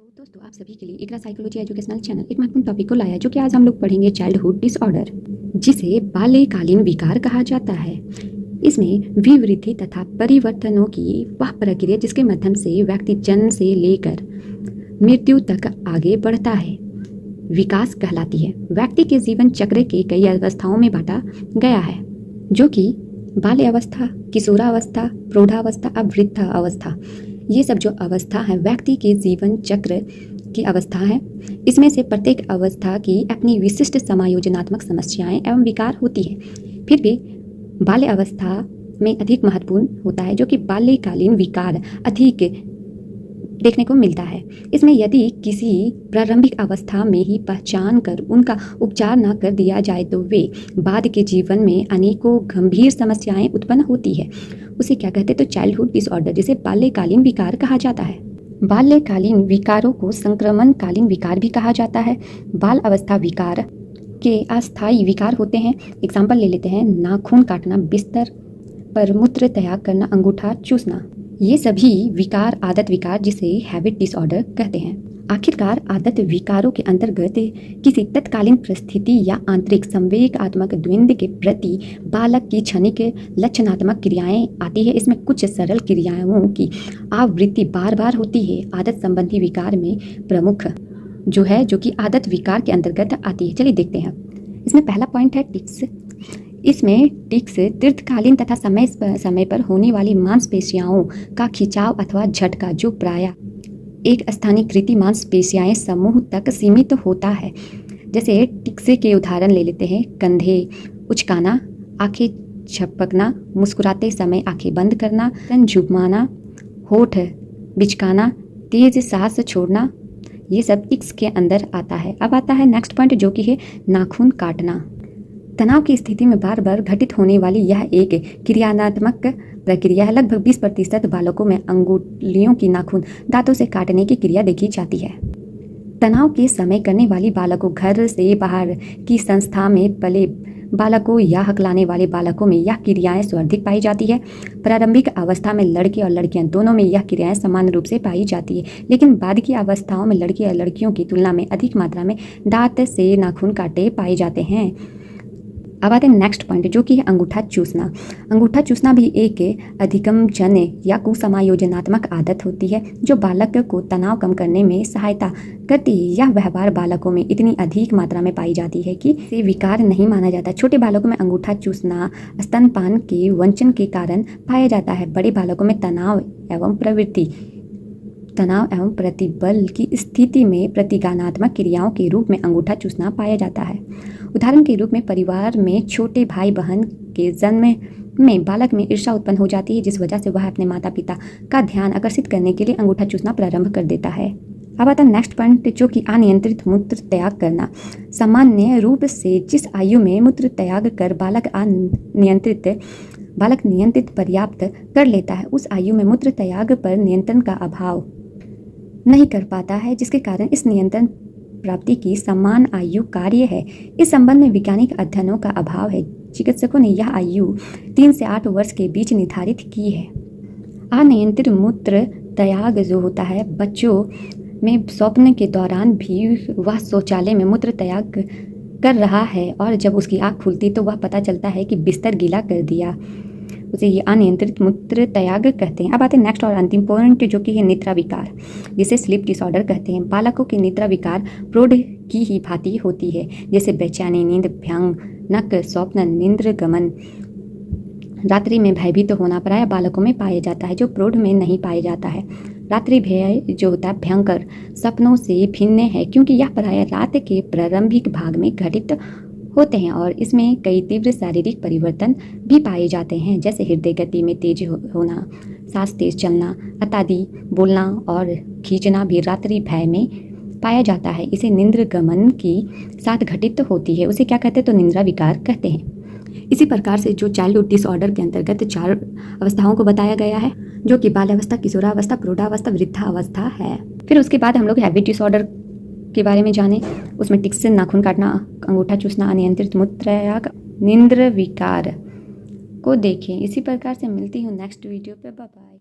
दोस्तों, आप सभी के लिए इकरा साइकोलॉजी एजुकेशनल चैनल एक महत्वपूर्ण टॉपिक को लाया, जो कि आज हम लोग पढ़ेंगे चाइल्डहुड डिसऑर्डर, जिसे बाल्यकालीन विकार कहा जाता है। इसमें विवृद्धि तथा परिवर्तनों की वह प्रक्रिया जिसके माध्यम से व्यक्ति जन्म से लेकर मृत्यु तक आगे बढ़ता है, विकास कहलाती है। व्यक्ति के जीवन चक्र के कई अवस्थाओं में बांटा गया है, जो कि बाल्यावस्था, किशोरावस्था, प्रौढ़ावस्था और वृद्धावस्था। ये सब जो अवस्था है व्यक्ति के जीवन चक्र की अवस्था है। इसमें से प्रत्येक अवस्था की अपनी विशिष्ट समायोजनात्मक समस्याएं एवं विकार होती है। फिर भी बाल्य अवस्था में अधिक महत्वपूर्ण होता है, जो कि बाल्यकालीन विकार अधिक देखने को मिलता है। इसमें यदि किसी प्रारंभिक अवस्था में ही पहचान कर उनका उपचार न कर दिया जाए तो वे बाद के जीवन में अनेकों गंभीर समस्याएं उत्पन्न होती है। उसे क्या कहते हैं? तो चाइल्डहुड डिसऑर्डर, जिसे बाल्यकालीन विकार कहा जाता है। बाल्यकालीन विकारों को संक्रमणकालीन विकार भी कहा जाता है। बाल अवस्था विकार के अस्थायी विकार होते हैं। एग्जाम्पल ले लेते हैं, नाखून काटना, बिस्तर पर मूत्र त्याग करना, अंगूठा चूसना। ये सभी विकार आदत विकार, जिसे हैबिट डिसऑर्डर कहते हैं। आखिरकार आदत विकारों के अंतर्गत किसी तत्कालीन परिस्थिति या आंतरिक संवेगात्मक द्वंद्व के प्रति बालक की क्षणिक लक्षणात्मक क्रियाएं आती है। इसमें कुछ सरल क्रियाओं की आवृत्ति बार बार होती है। आदत संबंधी विकार में प्रमुख जो कि आदत विकार के अंतर्गत आती है। चलिए देखते हैं। इसमें पहला पॉइंट है टिक्स। इसमें टिक्स दीर्घकालीन तथा समय पर होने वाली मांसपेशियों का खिंचाव अथवा झटका, जो प्रायः एक स्थानीयकृत मांसपेशियां समूह तक सीमित होता है। जैसे टिक्स के उदाहरण ले लेते हैं, कंधे उचकाना, आंखें झपकना, मुस्कुराते समय आंखें बंद करना, तन झुकमाना, होठ बिचकाना, तेज सांस छोड़ना। ये सब टिक्स के अंदर आता है। अब आता है नेक्स्ट पॉइंट, जो कि है नाखून काटना। तनाव की स्थिति में बार बार घटित होने वाली यह एक क्रियात्मक प्रक्रिया है। लगभग 20% बालकों में अंगुलियों की नाखून दांतों से काटने की क्रिया देखी जाती है। तनाव के समय करने वाली बालकों, घर से बाहर की संस्था में पले बालकों या हकलाने वाले बालकों में यह क्रियाएं सर्वाधिक पाई जाती है। प्रारंभिक अवस्था में लड़के और लड़कियां दोनों में यह क्रियाएं समान रूप से पाई जाती है, लेकिन बाद की अवस्थाओं में लड़के और लड़कियों की तुलना में अधिक मात्रा में दांत से नाखून काटे पाए जाते हैं। अब आते हैं नेक्स्ट पॉइंट, जो कि है अंगूठा चूसना। अंगूठा चूसना भी एक अधिगम जन्य या कुसमायोजनात्मक आदत होती है, जो बालक को तनाव कम करने में सहायता करती है। यह व्यवहार बालकों में इतनी अधिक मात्रा में पाई जाती है कि इसे विकार नहीं माना जाता। छोटे बालकों में अंगूठा चूसना स्तनपान के वंचन के कारण पाया जाता है। बड़े बालकों में तनाव एवं प्रतिबल की स्थिति में प्रतिगानात्मक क्रियाओं के रूप में अंगूठा चूसना पाया जाता है। उदाहरण के रूप में परिवार में छोटे भाई बहन के जन्म में बालक में ईर्ष्या उत्पन्न हो जाती है, जिस वजह से वह अपने माता पिता का ध्यान आकर्षित करने के लिए अंगूठा चूसना प्रारंभ कर देता है। अब आता है नेक्स्ट पॉइंट, जो कि अनियंत्रित मूत्र त्याग करना। सामान्य रूप से जिस आयु में मूत्र त्याग कर बालक नियंत्रित पर्याप्त कर लेता है, उस आयु में मूत्र त्याग पर नियंत्रण का अभाव नहीं कर पाता है, जिसके कारण इस नियंत्रण प्राप्ति की समान आयु कार्य है। इस संबंध में वैज्ञानिक अध्ययनों का अभाव है। चिकित्सकों ने यह आयु 3 से 8 वर्ष के बीच निर्धारित की है। अनियंत्रित मूत्र त्याग जो होता है, बच्चों में स्वप्न के दौरान भी वह शौचालय में मूत्र त्याग कर रहा है, और जब उसकी आँख खुलती तो वह पता चलता है कि बिस्तर गीला कर दिया। उसे ये अनियंत्रित मूत्र त्याग कहते हैं। अब आते हैं नेक्स्ट और अंतिम पॉइंट, जो कि है निद्रा विकार, जिसे स्लीप डिसऑर्डर कहते हैं। बालकों की निद्रा विकार प्रौढ़ की ही भांति होती है, जैसे बेचैनी, नींद भंग, स्वप्न, निद्र गमन, रात्रि में भयभीत होना प्रायः बालकों में पाया जाता है, जो प्रौढ़ में नहीं पाया जाता है। रात्रि भय जो होता है भयंकर सपनों से भिन्न है, क्योंकि यह प्रायः रात के प्रारंभिक भाग में घटित होते हैं, और इसमें कई तीव्र शारीरिक परिवर्तन भी पाए जाते हैं, जैसे हृदय गति में तेज होना, सांस तेज चलना, अत्यधिक बोलना और खींचना भी रात्रि भय में पाया जाता है। इसे निद्र गमन के साथ घटित होती है। उसे क्या कहते हैं? तो निद्रा विकार कहते हैं। इसी प्रकार से जो चाइल्डहुड डिसऑर्डर के अंतर्गत 4 अवस्थाओं को बताया गया है, जो कि बाल्यावस्था, किशोरावस्था, प्रौढ़ावस्था, वृद्धावस्था है। फिर उसके बाद हम लोग हैबिट डिसऑर्डर के बारे में जाने। उसमें टिक्स से नाखून काटना, अंगूठा चूसना, अनियंत्रित मूत्र त्याग, निद्रा विकार को देखें। इसी प्रकार से मिलती हूँ नेक्स्ट वीडियो पे। Bye bye.